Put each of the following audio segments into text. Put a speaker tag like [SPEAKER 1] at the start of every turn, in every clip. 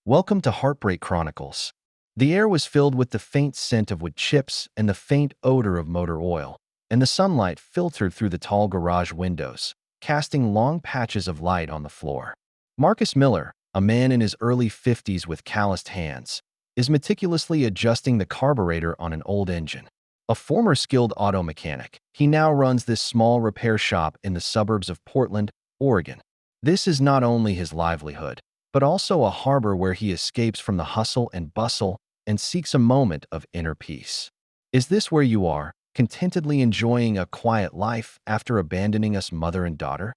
[SPEAKER 1] Welcome to Heartbreak Chronicles. The air was filled with the faint scent of wood chips and the faint odor of motor oil, and the sunlight filtered through the tall garage windows, casting long patches of light on the floor. Marcus Miller, a man in his early 50s with calloused hands, is meticulously adjusting the carburetor on an old engine. A former skilled auto mechanic, he now runs this small repair shop in the suburbs of Portland, Oregon. This is not only his livelihood, but also a harbor where he escapes from the hustle and bustle and seeks a moment of inner peace. Is this where you are, contentedly enjoying a quiet life after abandoning us mother and daughter?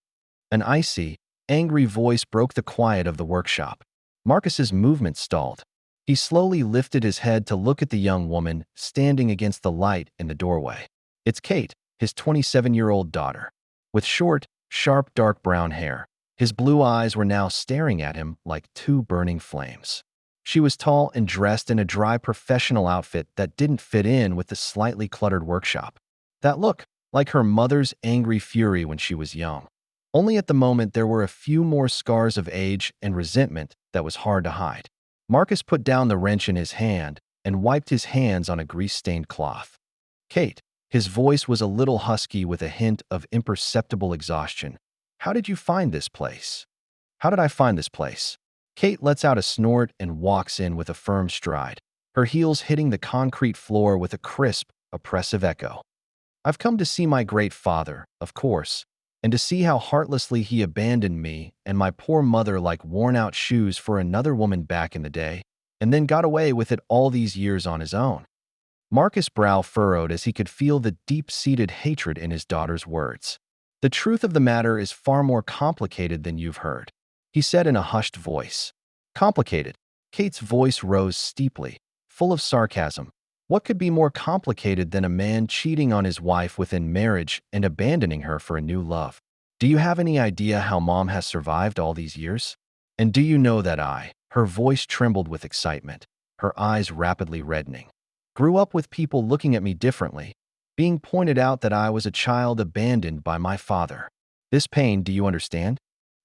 [SPEAKER 1] An icy, angry voice broke the quiet of the workshop. Marcus's movement stalled. He slowly lifted his head to look at the young woman standing against the light in the doorway. It's Kate, his 27-year-old daughter. With short, sharp dark brown hair, his blue eyes were now staring at him like two burning flames. She was tall and dressed in a dry professional outfit that didn't fit in with the slightly cluttered workshop. That looked like her mother's angry fury when she was young. Only at the moment there were a few more scars of age and resentment that was hard to hide. Marcus put down the wrench in his hand and wiped his hands on a grease-stained cloth. Kate, his voice was a little husky with a hint of imperceptible exhaustion. How did you find this place? How did I find this place? Kate lets out a snort and walks in with a firm stride, her heels hitting the concrete floor with a crisp, oppressive echo. I've come to see my great father, of course, and to see how heartlessly he abandoned me and my poor mother like worn-out shoes for another woman back in the day, and then got away with it all these years on his own. Marcus' brow furrowed as he could feel the deep-seated hatred in his daughter's words. The truth of the matter is far more complicated than you've heard, he said in a hushed voice. Complicated? Kate's voice rose steeply, full of sarcasm. What could be more complicated than a man cheating on his wife within marriage and abandoning her for a new love? Do you have any idea how Mom has survived all these years? And do you know that her voice trembled with excitement, her eyes rapidly reddening, grew up with people looking at me differently, being pointed out that I was a child abandoned by my father. This pain, do you understand?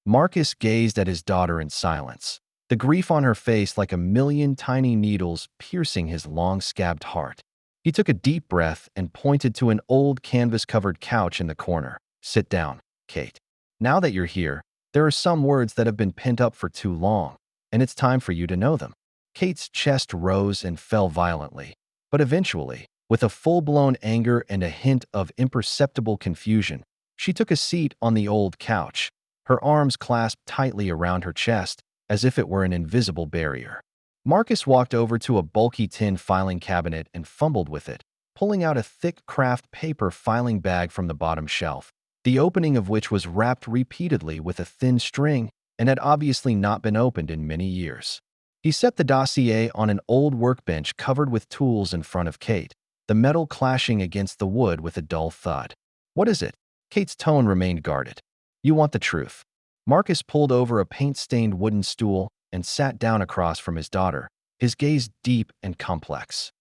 [SPEAKER 1] Marcus gazed at his daughter in silence, the grief on her face like a million tiny needles piercing his long-scabbed heart. He took a deep breath and pointed to an old canvas-covered couch in the corner. Sit down, Kate. Now that you're here, there are some words that have been pent up for too long, and it's time for you to know them. Kate's chest rose and fell violently, but eventually, with a full-blown anger and a hint of imperceptible confusion, she took a seat on the old couch, her arms clasped tightly around her chest, as if it were an invisible barrier. Marcus walked over to a bulky tin filing cabinet and fumbled with it, pulling out a thick craft paper filing bag from the bottom shelf, the opening of which was wrapped repeatedly with a thin string and had obviously not been opened in many years. He set the dossier on an old workbench covered with tools in front of Kate, the metal clashing against the wood with a dull thud. What is it? Kate's tone remained guarded. You want the truth. Marcus pulled over a paint-stained wooden stool and sat down across from his daughter, his gaze deep and complex.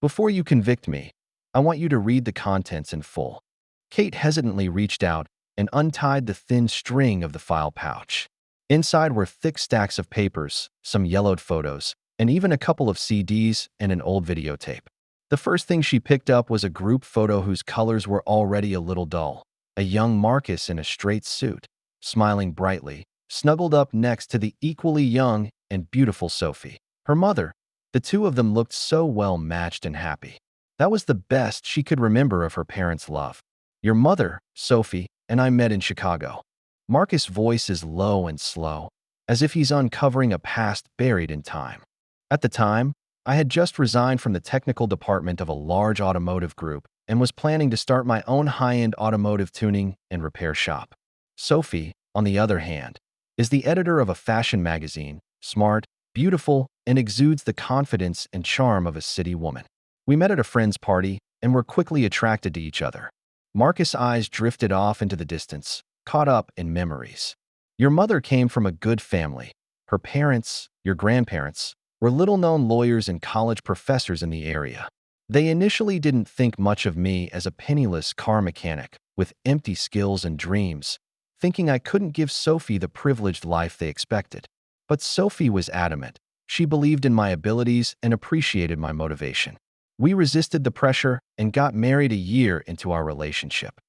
[SPEAKER 1] Before you convict me, I want you to read the contents in full. Kate hesitantly reached out and untied the thin string of the file pouch. Inside were thick stacks of papers, some yellowed photos, and even a couple of CDs and an old videotape. The first thing she picked up was a group photo whose colors were already a little dull. A young Marcus in a straight suit, smiling brightly, snuggled up next to the equally young and beautiful Sophie, her mother. The two of them looked so well matched and happy. That was the best she could remember of her parents' love. Your mother, Sophie, and I met in Chicago. Marcus' voice is low and slow, as if he's uncovering a past buried in time. At the time, I had just resigned from the technical department of a large automotive group and was planning to start my own high-end automotive tuning and repair shop. Sophie, on the other hand, is the editor of a fashion magazine, smart, beautiful, and exudes the confidence and charm of a city woman. We met at a friend's party and were quickly attracted to each other. Marcus' eyes drifted off into the distance, caught up in memories. Your mother came from a good family. Her parents, your grandparents, were little-known lawyers and college professors in the area. They initially didn't think much of me as a penniless car mechanic with empty skills and dreams, thinking I couldn't give Sophie the privileged life they expected. But Sophie was adamant. She believed in my abilities and appreciated my motivation. We resisted the pressure and got married a year into our relationship.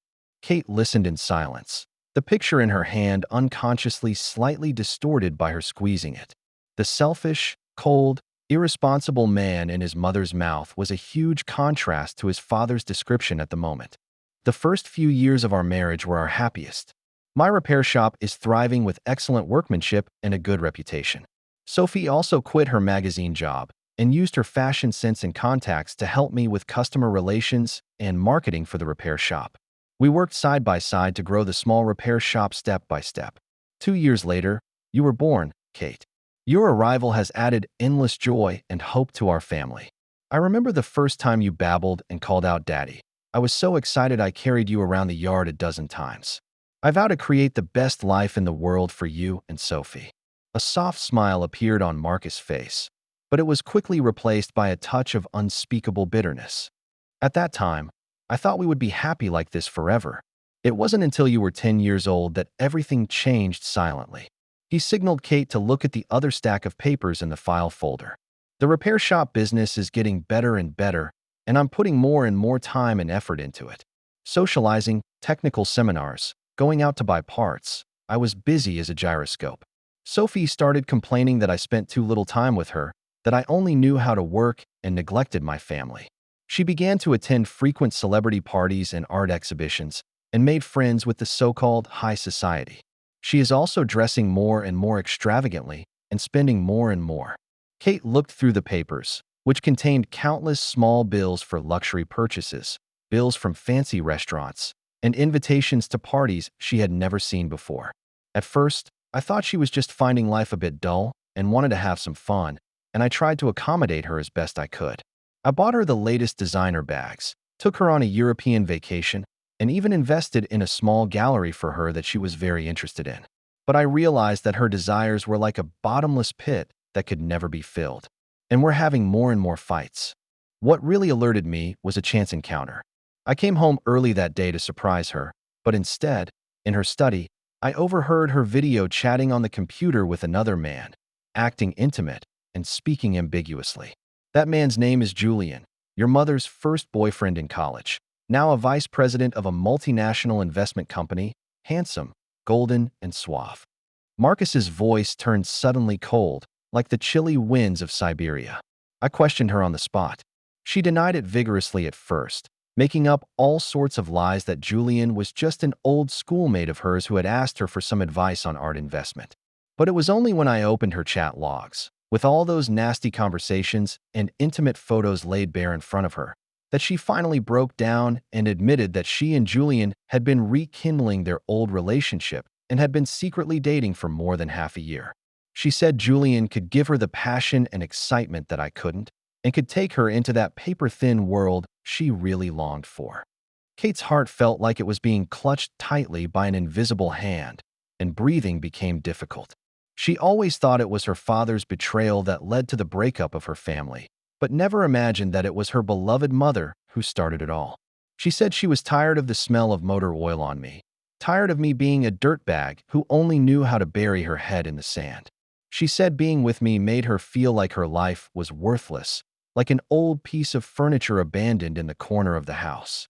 [SPEAKER 1] Kate listened in silence, the picture in her hand unconsciously slightly distorted by her squeezing it. The selfish, cold, irresponsible man in his mother's mouth was a huge contrast to his father's description at the moment. The first few years of our marriage were our happiest. My repair shop is thriving with excellent workmanship and a good reputation. Sophie also quit her magazine job and used her fashion sense and contacts to help me with customer relations and marketing for the repair shop. We worked side by side to grow the small repair shop step by step. 2 years later, you were born, Kate. Your arrival has added endless joy and hope to our family. I remember the first time you babbled and called out Daddy. I was so excited I carried you around the yard a dozen times. I vow to create the best life in the world for you and Sophie. A soft smile appeared on Marcus' face, but it was quickly replaced by a touch of unspeakable bitterness. At that time, I thought we would be happy like this forever. It wasn't until you were 10 years old that everything changed silently. He signaled Kate to look at the other stack of papers in the file folder. The repair shop business is getting better and better, and I'm putting more and more time and effort into it. Socializing, technical seminars, going out to buy parts. I was busy as a gyroscope. Sophie started complaining that I spent too little time with her, that I only knew how to work and neglected my family. She began to attend frequent celebrity parties and art exhibitions and made friends with the so-called high society. She is also dressing more and more extravagantly and spending more and more. Kate looked through the papers, which contained countless small bills for luxury purchases, bills from fancy restaurants, and invitations to parties she had never seen before. At first, I thought she was just finding life a bit dull and wanted to have some fun, and I tried to accommodate her as best I could. I bought her the latest designer bags, took her on a European vacation, and even invested in a small gallery for her that she was very interested in. But I realized that her desires were like a bottomless pit that could never be filled, and we're having more and more fights. What really alerted me was a chance encounter. I came home early that day to surprise her, but instead, in her study, I overheard her video chatting on the computer with another man, acting intimate and speaking ambiguously. That man's name is Julian, your mother's first boyfriend in college, now a vice president of a multinational investment company, handsome, golden, and suave. Marcus's voice turned suddenly cold, like the chilly winds of Siberia. I questioned her on the spot. She denied it vigorously at first, making up all sorts of lies that Julian was just an old schoolmate of hers who had asked her for some advice on art investment. But it was only when I opened her chat logs, with all those nasty conversations and intimate photos laid bare in front of her, that she finally broke down and admitted that she and Julian had been rekindling their old relationship and had been secretly dating for more than half a year. She said Julian could give her the passion and excitement that I couldn't, and could take her into that paper-thin world she really longed for. Kate's heart felt like it was being clutched tightly by an invisible hand, and breathing became difficult. She always thought it was her father's betrayal that led to the breakup of her family, but never imagined that it was her beloved mother who started it all. She said she was tired of the smell of motor oil on me, tired of me being a dirtbag who only knew how to bury her head in the sand. She said being with me made her feel like her life was worthless, like an old piece of furniture abandoned in the corner of the house.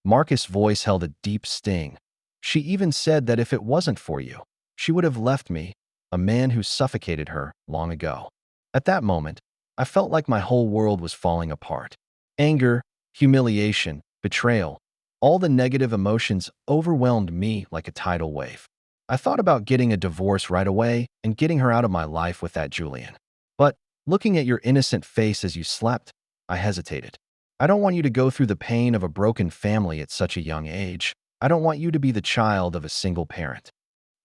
[SPEAKER 1] Marcus' voice held a deep sting. She even said that if it wasn't for you, she would have left me, a man who suffocated her, long ago. At that moment, I felt like my whole world was falling apart. Anger, humiliation, betrayal, all the negative emotions overwhelmed me like a tidal wave. I thought about getting a divorce right away and getting her out of my life with that Julian. But looking at your innocent face as you slept, I hesitated. I don't want you to go through the pain of a broken family at such a young age. I don't want you to be the child of a single parent.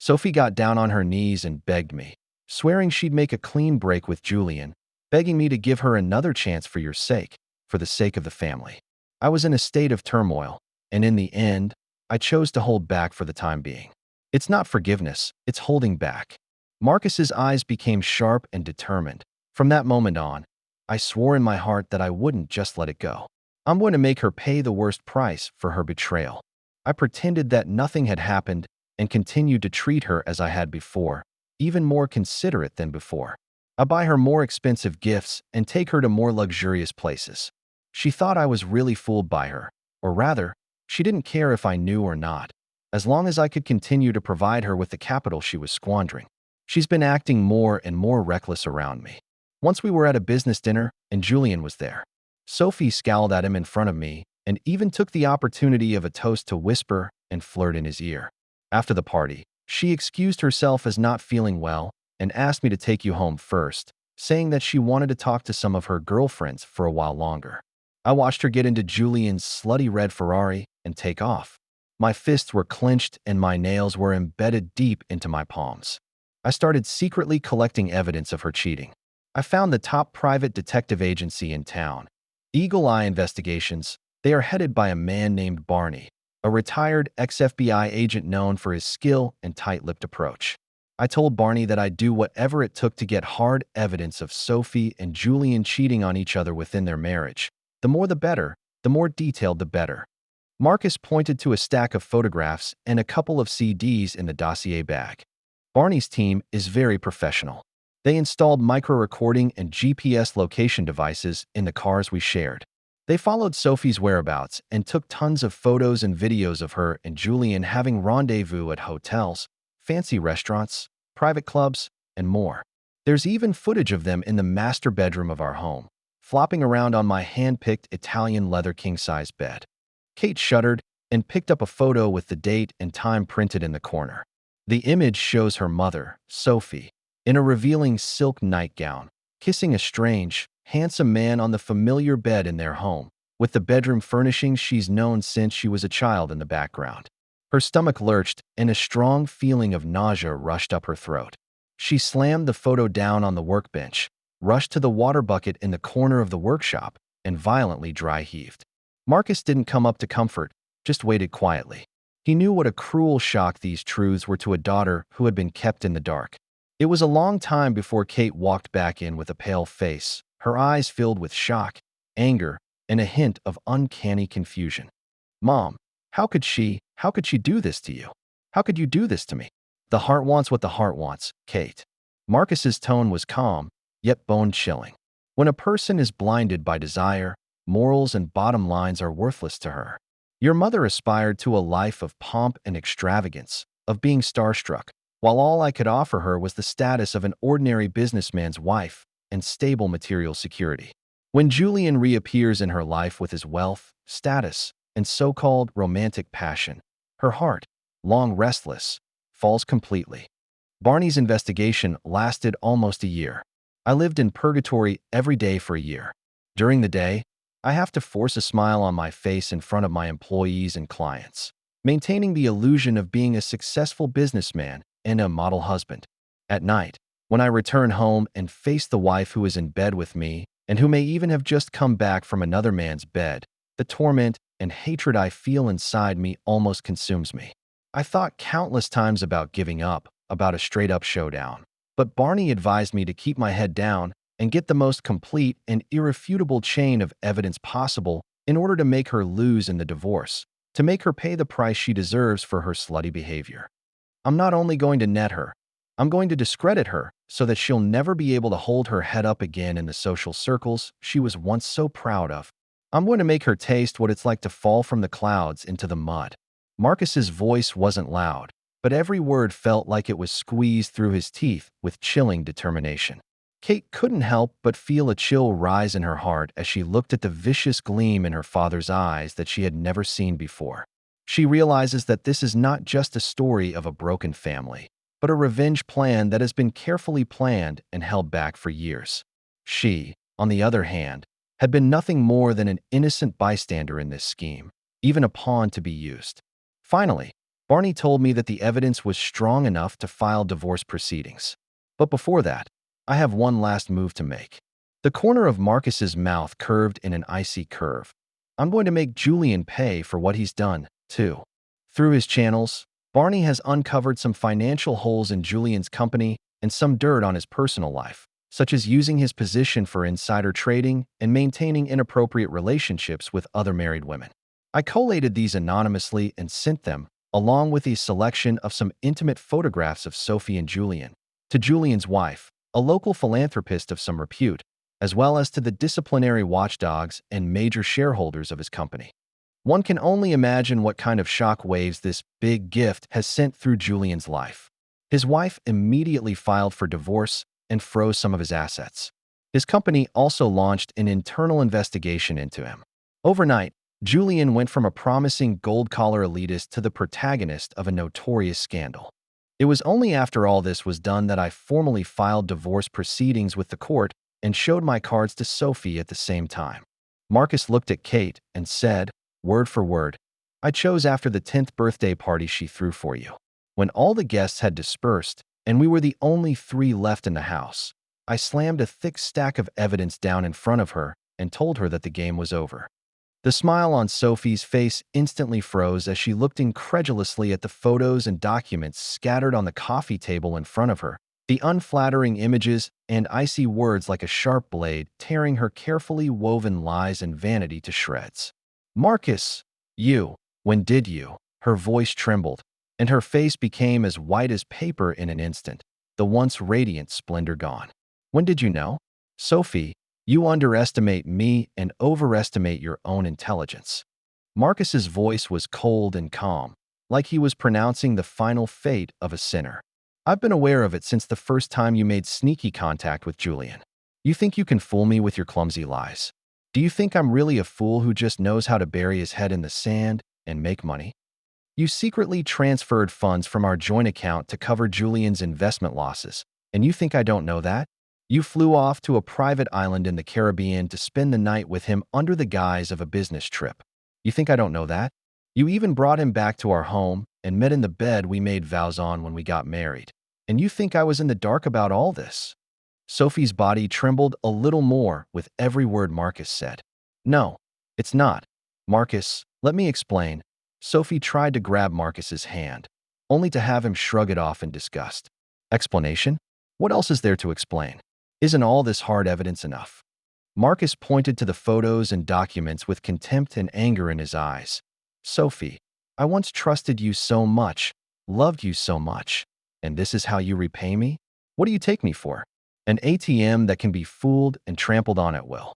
[SPEAKER 1] Sophie got down on her knees and begged me, swearing she'd make a clean break with Julian, begging me to give her another chance for your sake, for the sake of the family. I was in a state of turmoil, and in the end, I chose to hold back for the time being. It's not forgiveness, it's holding back. Marcus's eyes became sharp and determined. From that moment on, I swore in my heart that I wouldn't just let it go. I'm going to make her pay the worst price for her betrayal. I pretended that nothing had happened and continued to treat her as I had before, even more considerate than before. I buy her more expensive gifts and take her to more luxurious places. She thought I was really fooled by her, or rather, she didn't care if I knew or not, as long as I could continue to provide her with the capital she was squandering. She's been acting more and more reckless around me. Once we were at a business dinner and Julian was there. Sophie scowled at him in front of me and even took the opportunity of a toast to whisper and flirt in his ear. After the party, she excused herself as not feeling well and asked me to take you home first, saying that she wanted to talk to some of her girlfriends for a while longer. I watched her get into Julian's slutty red Ferrari and take off. My fists were clenched and my nails were embedded deep into my palms. I started secretly collecting evidence of her cheating. I found the top private detective agency in town, Eagle Eye Investigations. They are headed by a man named Barney, a retired ex-FBI agent known for his skill and tight-lipped approach. I told Barney that I'd do whatever it took to get hard evidence of Sophie and Julian cheating on each other within their marriage. The more the better, the more detailed the better. Marcus pointed to a stack of photographs and a couple of CDs in the dossier bag. Barney's team is very professional. They installed micro-recording and GPS location devices in the cars we shared. They followed Sophie's whereabouts and took tons of photos and videos of her and Julian having rendezvous at hotels, fancy restaurants, private clubs, and more. There's even footage of them in the master bedroom of our home, flopping around on my hand-picked Italian leather king-size bed. Kate shuddered and picked up a photo with the date and time printed in the corner. The image shows her mother, Sophie, in a revealing silk nightgown, kissing a strange, handsome man on the familiar bed in their home, with the bedroom furnishings she's known since she was a child in the background. Her stomach lurched and a strong feeling of nausea rushed up her throat. She slammed the photo down on the workbench, rushed to the water bucket in the corner of the workshop, and violently dry-heaved. Marcus didn't come up to comfort, just waited quietly. He knew what a cruel shock these truths were to a daughter who had been kept in the dark. It was a long time before Kate walked back in with a pale face, her eyes filled with shock, anger, and a hint of uncanny confusion. "Mom, how could she do this to you? How could you do this to me?" "The heart wants what the heart wants, Kate." Marcus's tone was calm, yet bone-chilling. When a person is blinded by desire, morals and bottom lines are worthless to her. Your mother aspired to a life of pomp and extravagance, of being starstruck, while all I could offer her was the status of an ordinary businessman's wife and stable material security. When Julian reappears in her life with his wealth, status, and so-called romantic passion, her heart, long restless, falls completely. Barney's investigation lasted almost a year. I lived in purgatory every day for a year. During the day, I have to force a smile on my face in front of my employees and clients, maintaining the illusion of being a successful businessman and a model husband. At night, when I return home and face the wife who is in bed with me and who may even have just come back from another man's bed, the torment and hatred I feel inside me almost consumes me. I thought countless times about giving up, about a straight-up showdown. But Barney advised me to keep my head down and get the most complete and irrefutable chain of evidence possible in order to make her lose in the divorce, to make her pay the price she deserves for her slutty behavior. I'm not only going to net her, I'm going to discredit her so that she'll never be able to hold her head up again in the social circles she was once so proud of. I'm going to make her taste what it's like to fall from the clouds into the mud. Marcus's voice wasn't loud, but every word felt like it was squeezed through his teeth with chilling determination. Kate couldn't help but feel a chill rise in her heart as she looked at the vicious gleam in her father's eyes that she had never seen before. She realizes that this is not just a story of a broken family, but a revenge plan that has been carefully planned and held back for years. She, on the other hand, had been nothing more than an innocent bystander in this scheme, even a pawn to be used. Finally, Barney told me that the evidence was strong enough to file divorce proceedings. But before that, I have one last move to make. The corner of Marcus's mouth curved in an icy curve. I'm going to make Julian pay for what he's done, too. Through his channels, Barney has uncovered some financial holes in Julian's company and some dirt on his personal life, such as using his position for insider trading and maintaining inappropriate relationships with other married women. I collated these anonymously and sent them, along with a selection of some intimate photographs of Sophie and Julian, to Julian's wife, a local philanthropist of some repute, as well as to the disciplinary watchdogs and major shareholders of his company. One can only imagine what kind of shock waves this big gift has sent through Julian's life. His wife immediately filed for divorce and froze some of his assets. His company also launched an internal investigation into him. Overnight, Julian went from a promising gold-collar elitist to the protagonist of a notorious scandal. It was only after all this was done that I formally filed divorce proceedings with the court and showed my cards to Sophie at the same time. Marcus looked at Kate and said, word for word, "I chose after the 10th birthday party she threw for you. When all the guests had dispersed and we were the only three left in the house, I slammed a thick stack of evidence down in front of her and told her that the game was over." The smile on Sophie's face instantly froze as she looked incredulously at the photos and documents scattered on the coffee table in front of her, the unflattering images and icy words like a sharp blade tearing her carefully woven lies and vanity to shreds. "Marcus, when did you?" Her voice trembled, and her face became as white as paper in an instant, the once radiant splendor gone. "When did you know?" "Sophie, you underestimate me and overestimate your own intelligence." Marcus's voice was cold and calm, like he was pronouncing the final fate of a sinner. "I've been aware of it since the first time you made sneaky contact with Julian. You think you can fool me with your clumsy lies? Do you think I'm really a fool who just knows how to bury his head in the sand and make money? You secretly transferred funds from our joint account to cover Julian's investment losses, and you think I don't know that? You flew off to a private island in the Caribbean to spend the night with him under the guise of a business trip. You think I don't know that? You even brought him back to our home and met in the bed we made vows on when we got married. And you think I was in the dark about all this?" Sophie's body trembled a little more with every word Marcus said. "No, it's not. Marcus, let me explain." Sophie tried to grab Marcus's hand, only to have him shrug it off in disgust. "Explanation? What else is there to explain? Isn't all this hard evidence enough?" Marcus pointed to the photos and documents with contempt and anger in his eyes. "Sophie, I once trusted you so much, loved you so much, and this is how you repay me? What do you take me for? An ATM that can be fooled and trampled on at will.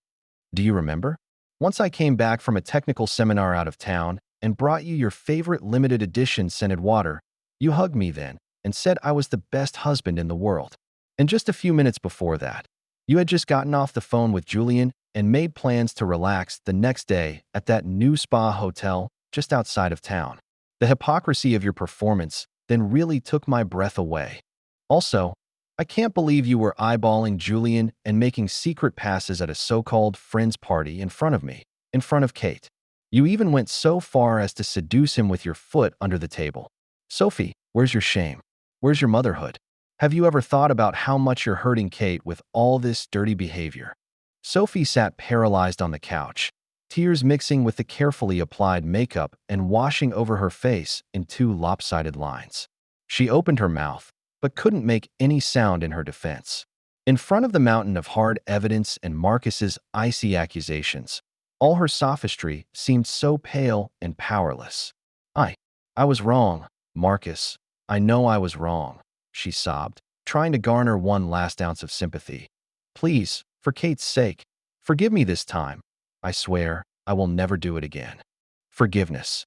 [SPEAKER 1] Do you remember? Once I came back from a technical seminar out of town and brought you your favorite limited edition scented water. You hugged me then and said I was the best husband in the world. And just a few minutes before that, you had just gotten off the phone with Julian and made plans to relax the next day at that new spa hotel just outside of town. The hypocrisy of your performance then really took my breath away. Also, I can't believe you were eyeballing Julian and making secret passes at a so-called friend's party in front of me, in front of Kate. You even went so far as to seduce him with your foot under the table. Sophie, where's your shame? Where's your motherhood? Have you ever thought about how much you're hurting Kate with all this dirty behavior?" Sophie sat paralyzed on the couch, tears mixing with the carefully applied makeup and washing over her face in two lopsided lines. She opened her mouth, but couldn't make any sound in her defense. In front of the mountain of hard evidence and Marcus's icy accusations, all her sophistry seemed so pale and powerless. I was wrong, Marcus. I know I was wrong," she sobbed, trying to garner one last ounce of sympathy. "Please, for Kate's sake, forgive me this time. I swear I will never do it again." "Forgiveness."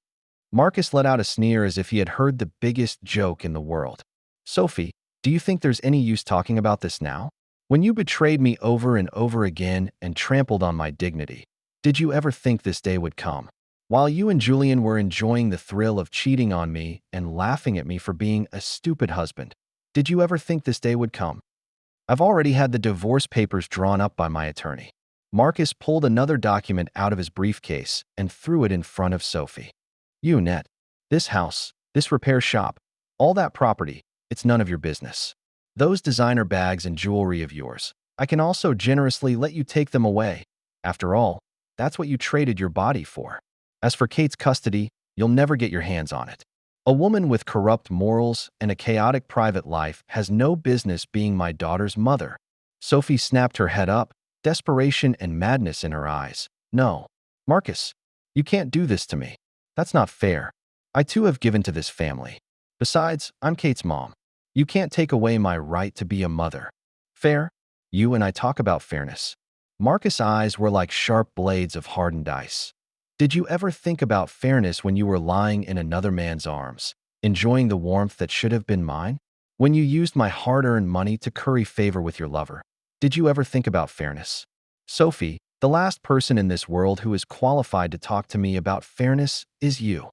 [SPEAKER 1] Marcus let out a sneer as if he had heard the biggest joke in the world. "Sophie, do you think there's any use talking about this now? When you betrayed me over and over again and trampled on my dignity, did you ever think this day would come? While you and Julian were enjoying the thrill of cheating on me and laughing at me for being a stupid husband, did you ever think this day would come? I've already had the divorce papers drawn up by my attorney." Marcus pulled another document out of his briefcase and threw it in front of Sophie. "You, Net, this house, this repair shop, all that property, it's none of your business. Those designer bags and jewelry of yours, I can also generously let you take them away. After all, that's what you traded your body for. As for Kate's custody, you'll never get your hands on it. A woman with corrupt morals and a chaotic private life has no business being my daughter's mother." Sophie snapped her head up, desperation and madness in her eyes. "No, Marcus, you can't do this to me. That's not fair. I too have given to this family. Besides, I'm Kate's mom. You can't take away my right to be a mother." Fair? You and I talk about fairness. Marcus' eyes were like sharp blades of hardened ice. Did you ever think about fairness when you were lying in another man's arms, enjoying the warmth that should have been mine? When you used my hard-earned money to curry favor with your lover, did you ever think about fairness? Sophie, the last person in this world who is qualified to talk to me about fairness is you.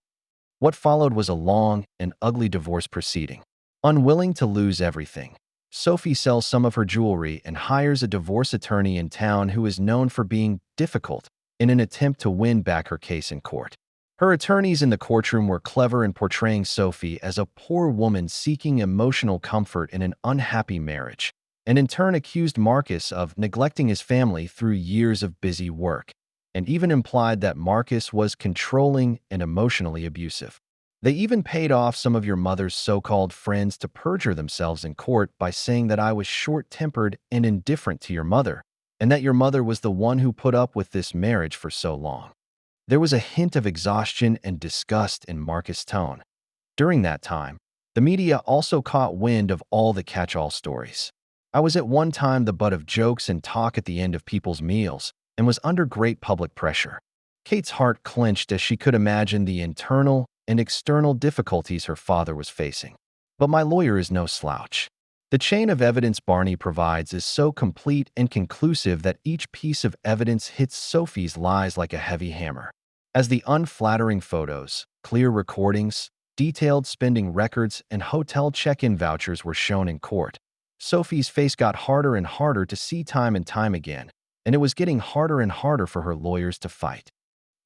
[SPEAKER 1] What followed was a long and ugly divorce proceeding. Unwilling to lose everything, Sophie sells some of her jewelry and hires a divorce attorney in town who is known for being difficult in an attempt to win back her case in court. Her attorneys in the courtroom were clever in portraying Sophie as a poor woman seeking emotional comfort in an unhappy marriage, and in turn accused Marcus of neglecting his family through years of busy work, and even implied that Marcus was controlling and emotionally abusive. They even paid off some of your mother's so-called friends to perjure themselves in court by saying that I was short-tempered and indifferent to your mother, and that your mother was the one who put up with this marriage for so long. There was a hint of exhaustion and disgust in Marcus' tone. During that time, the media also caught wind of all the catch-all stories. I was at one time the butt of jokes and talk at the end of people's meals and was under great public pressure. Kate's heart clenched as she could imagine the internal and external difficulties her father was facing. But my lawyer is no slouch. The chain of evidence Barney provides is so complete and conclusive that each piece of evidence hits Sophie's lies like a heavy hammer. As the unflattering photos, clear recordings, detailed spending records, and hotel check-in vouchers were shown in court, Sophie's face got harder and harder to see time and time again, and it was getting harder and harder for her lawyers to fight.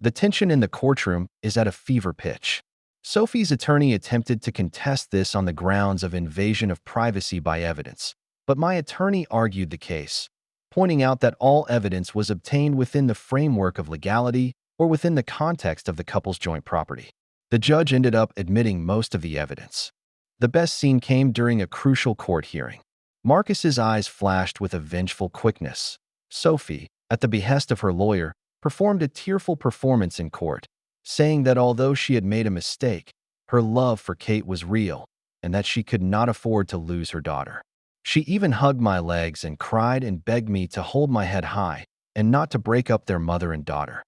[SPEAKER 1] The tension in the courtroom is at a fever pitch. Sophie's attorney attempted to contest this on the grounds of invasion of privacy by evidence, but my attorney argued the case, pointing out that all evidence was obtained within the framework of legality or within the context of the couple's joint property. The judge ended up admitting most of the evidence. The best scene came during a crucial court hearing. Marcus's eyes flashed with a vengeful quickness. Sophie, at the behest of her lawyer, performed a tearful performance in court, saying that although she had made a mistake, her love for Kate was real and that she could not afford to lose her daughter. She even hugged my legs and cried and begged me to hold my head high and not to break up their mother and daughter.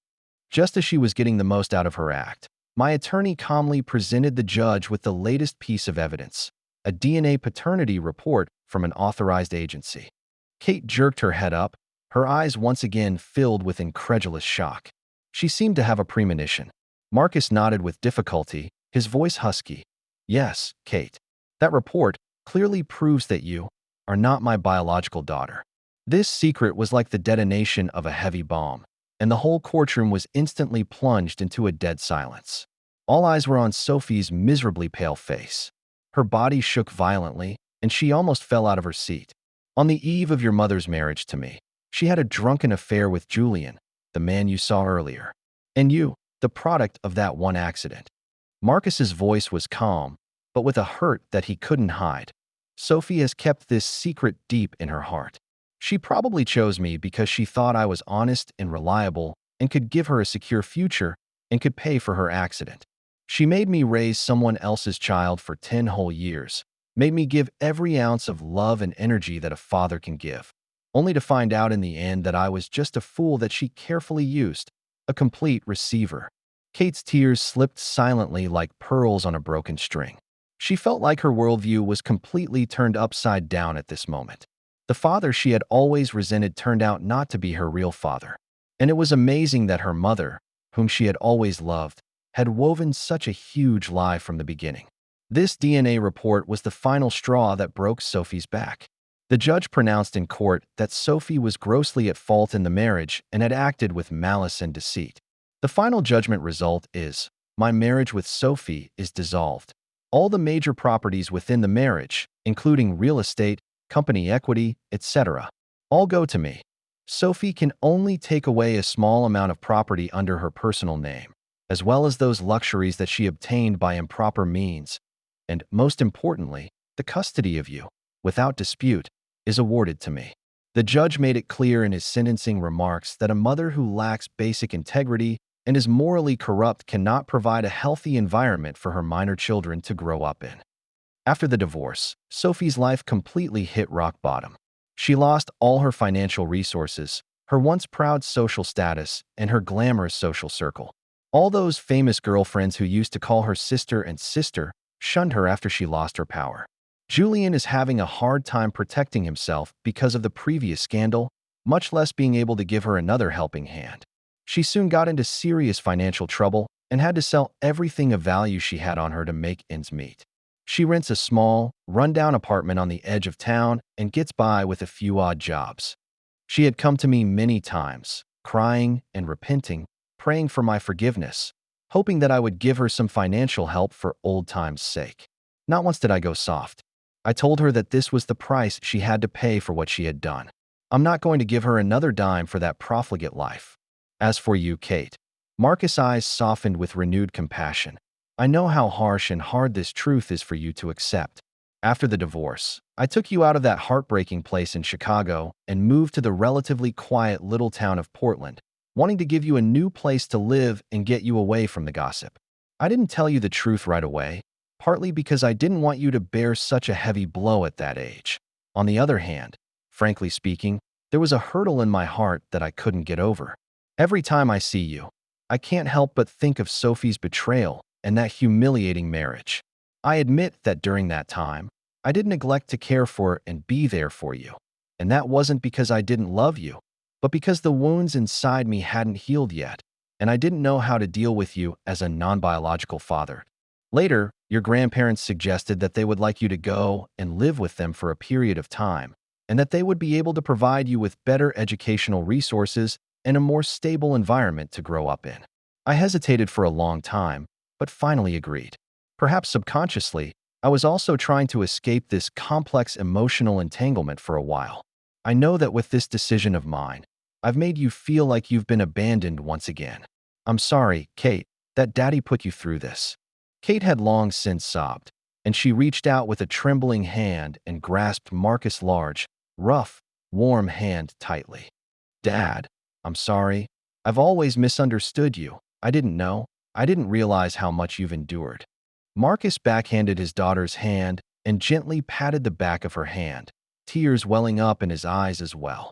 [SPEAKER 1] Just as she was getting the most out of her act, my attorney calmly presented the judge with the latest piece of evidence, a DNA paternity report from an authorized agency. Kate jerked her head up, her eyes once again filled with incredulous shock. She seemed to have a premonition. Marcus nodded with difficulty, his voice husky. Yes, Kate. That report clearly proves that you are not my biological daughter. This secret was like the detonation of a heavy bomb, and the whole courtroom was instantly plunged into a dead silence. All eyes were on Sophie's miserably pale face. Her body shook violently, and she almost fell out of her seat. On the eve of your mother's marriage to me, she had a drunken affair with Julian, the man you saw earlier. And you, the product of that one accident. Marcus's voice was calm, but with a hurt that he couldn't hide. Sophie has kept this secret deep in her heart. She probably chose me because she thought I was honest and reliable and could give her a secure future and could pay for her accident. She made me raise someone else's child for 10 whole years, made me give every ounce of love and energy that a father can give, only to find out in the end that I was just a fool that she carefully used, a complete receiver. Kate's tears slipped silently like pearls on a broken string. She felt like her worldview was completely turned upside down at this moment. The father she had always resented turned out not to be her real father. And it was amazing that her mother, whom she had always loved, had woven such a huge lie from the beginning. This DNA report was the final straw that broke Sophie's back. The judge pronounced in court that Sophie was grossly at fault in the marriage and had acted with malice and deceit. The final judgment result is, my marriage with Sophie is dissolved. All the major properties within the marriage, including real estate, company equity, etc., all go to me. Sophie can only take away a small amount of property under her personal name, as well as those luxuries that she obtained by improper means, and, most importantly, the custody of you, without dispute, is awarded to me. The judge made it clear in his sentencing remarks that a mother who lacks basic integrity and is morally corrupt cannot provide a healthy environment for her minor children to grow up in. After the divorce, Sophie's life completely hit rock bottom. She lost all her financial resources, her once proud social status, and her glamorous social circle. All those famous girlfriends who used to call her sister shunned her after she lost her power. Julian is having a hard time protecting himself because of the previous scandal, much less being able to give her another helping hand. She soon got into serious financial trouble and had to sell everything of value she had on her to make ends meet. She rents a small, rundown apartment on the edge of town and gets by with a few odd jobs. She had come to me many times, crying and repenting, praying for my forgiveness, hoping that I would give her some financial help for old times' sake. Not once did I go soft. I told her that this was the price she had to pay for what she had done. I'm not going to give her another dime for that profligate life. As for you, Kate, Marcus' eyes softened with renewed compassion. I know how harsh and hard this truth is for you to accept. After the divorce, I took you out of that heartbreaking place in Chicago and moved to the relatively quiet little town of Portland, wanting to give you a new place to live and get you away from the gossip. I didn't tell you the truth right away, partly because I didn't want you to bear such a heavy blow at that age. On the other hand, frankly speaking, there was a hurdle in my heart that I couldn't get over. Every time I see you, I can't help but think of Sophie's betrayal and that humiliating marriage. I admit that during that time, I did neglect to care for and be there for you. And that wasn't because I didn't love you, but because the wounds inside me hadn't healed yet, and I didn't know how to deal with you as a non-biological father. Later, your grandparents suggested that they would like you to go and live with them for a period of time, and that they would be able to provide you with better educational resources and a more stable environment to grow up in. I hesitated for a long time, but finally agreed. Perhaps subconsciously, I was also trying to escape this complex emotional entanglement for a while. I know that with this decision of mine, I've made you feel like you've been abandoned once again. I'm sorry, Kate, that Daddy put you through this. Kate had long since sobbed, and she reached out with a trembling hand and grasped Marcus' large, rough, warm hand tightly. Dad, I'm sorry. I've always misunderstood you. I didn't know. I didn't realize how much you've endured. Marcus backhanded his daughter's hand and gently patted the back of her hand, tears welling up in his eyes as well.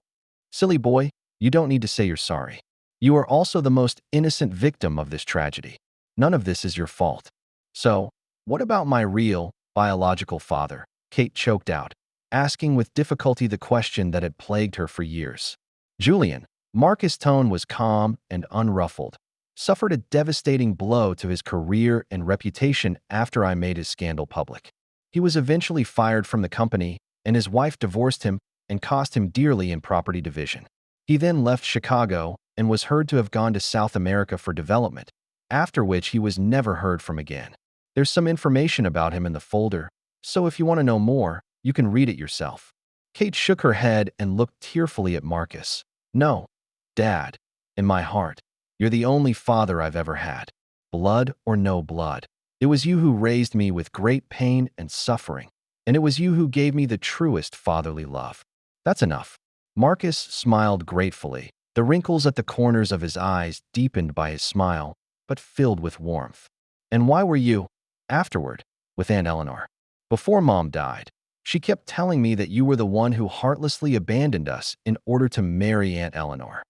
[SPEAKER 1] Silly boy, you don't need to say you're sorry. You are also the most innocent victim of this tragedy. None of this is your fault. So, what about my real, biological father? Kate choked out, asking with difficulty the question that had plagued her for years. Julian, Marcus' tone was calm and unruffled, suffered a devastating blow to his career and reputation after I made his scandal public. He was eventually fired from the company, and his wife divorced him and cost him dearly in property division. He then left Chicago and was heard to have gone to South America for development, after which he was never heard from again. There's some information about him in the folder, so if you want to know more, you can read it yourself. Kate shook her head and looked tearfully at Marcus. No, Dad, in my heart, you're the only father I've ever had, blood or no blood. It was you who raised me with great pain and suffering, and it was you who gave me the truest fatherly love. That's enough. Marcus smiled gratefully, the wrinkles at the corners of his eyes deepened by his smile, but filled with warmth. And why were you, afterward, with Aunt Eleanor? Before Mom died, she kept telling me that you were the one who heartlessly abandoned us in order to marry Aunt Eleanor.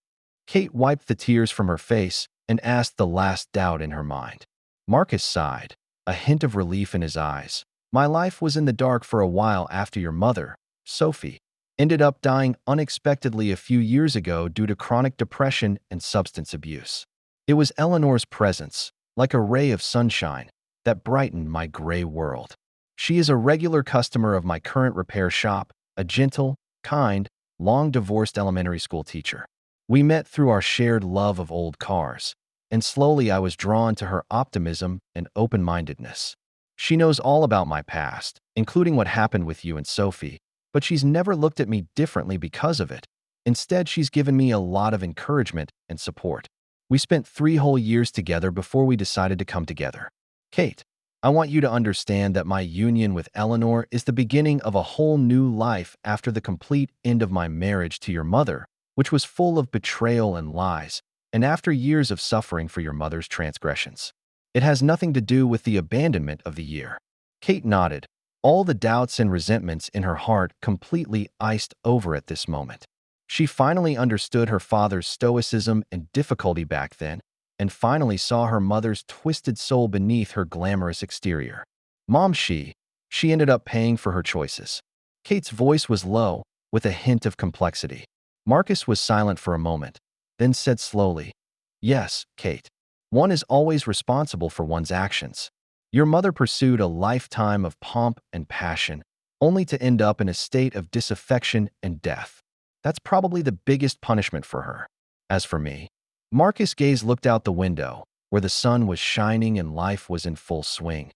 [SPEAKER 1] Kate wiped the tears from her face and asked the last doubt in her mind. Marcus sighed, a hint of relief in his eyes. My life was in the dark for a while after your mother, Sophie, ended up dying unexpectedly a few years ago due to chronic depression and substance abuse. It was Eleanor's presence, like a ray of sunshine, that brightened my gray world. She is a regular customer of my current repair shop, a gentle, kind, long-divorced elementary school teacher. We met through our shared love of old cars, and slowly I was drawn to her optimism and open-mindedness. She knows all about my past, including what happened with you and Sophie, but she's never looked at me differently because of it. Instead, she's given me a lot of encouragement and support. We spent 3 whole years together before we decided to come together. Kate, I want you to understand that my union with Eleanor is the beginning of a whole new life after the complete end of my marriage to your mother, which was full of betrayal and lies, and after years of suffering for your mother's transgressions. It has nothing to do with the abandonment of the year. Kate nodded, All the doubts and resentments in her heart completely iced over at this moment. She finally understood her father's stoicism and difficulty back then, and finally saw her mother's twisted soul beneath her glamorous exterior. Mom, she ended up paying for her choices. Kate's voice was low, with a hint of complexity. Marcus was silent for a moment, then said slowly, "Yes, Kate. One is always responsible for one's actions. Your mother pursued a lifetime of pomp and passion, only to end up in a state of disaffection and death. That's probably the biggest punishment for her. As for me," Marcus' gaze looked out the window, where the sun was shining and life was in full swing.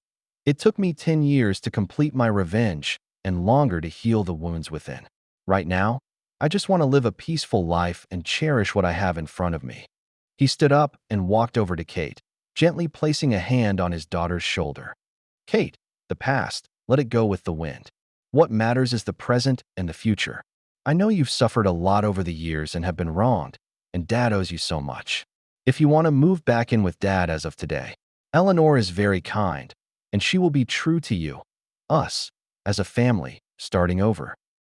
[SPEAKER 1] "It took me 10 years to complete my revenge and longer to heal the wounds within. Right now, I just want to live a peaceful life and cherish what I have in front of me." He stood up and walked over to Kate, gently placing a hand on his daughter's shoulder. "Kate, the past, let it go with the wind. What matters is the present and the future. I know you've suffered a lot over the years and have been wronged, and Dad owes you so much. If you want to move back in with Dad as of today, Eleanor is very kind, and she will be true to you, us, as a family, starting over."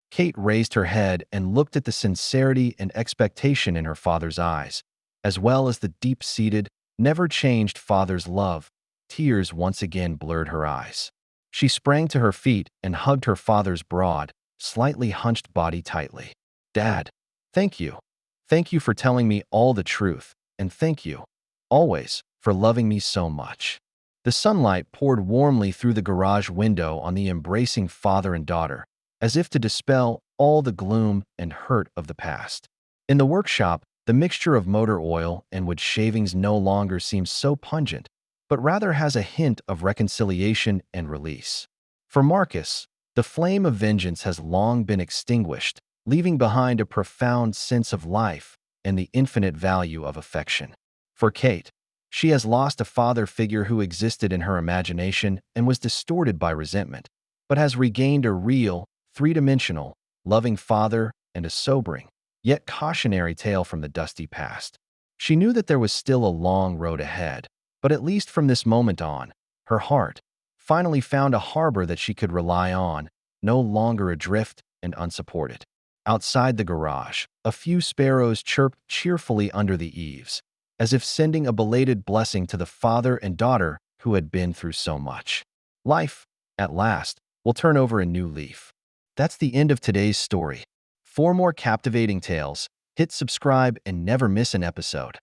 [SPEAKER 1] Kate raised her head and looked at the sincerity and expectation in her father's eyes, as well as the deep-seated, never-changed father's love. Tears once again blurred her eyes. She sprang to her feet and hugged her father's broad, slightly hunched body tightly. "Dad, thank you. Thank you for telling me all the truth, and thank you, always, for loving me so much." The sunlight poured warmly through the garage window on the embracing father and daughter, as if to dispel all the gloom and hurt of the past. In the workshop, the mixture of motor oil and wood shavings no longer seems so pungent, but rather has a hint of reconciliation and release. For Marcus, the flame of vengeance has long been extinguished, leaving behind a profound sense of life and the infinite value of affection. For Kate, she has lost a father figure who existed in her imagination and was distorted by resentment, but has regained a real, three-dimensional, loving father and a sobering, yet cautionary tale from the dusty past. She knew that there was still a long road ahead, but at least from this moment on, her heart finally found a harbor that she could rely on, no longer adrift and unsupported. Outside the garage, a few sparrows chirped cheerfully under the eaves, as if sending a belated blessing to the father and daughter who had been through so much. Life, at last, will turn over a new leaf. That's the end of today's story. For more captivating tales, hit subscribe and never miss an episode.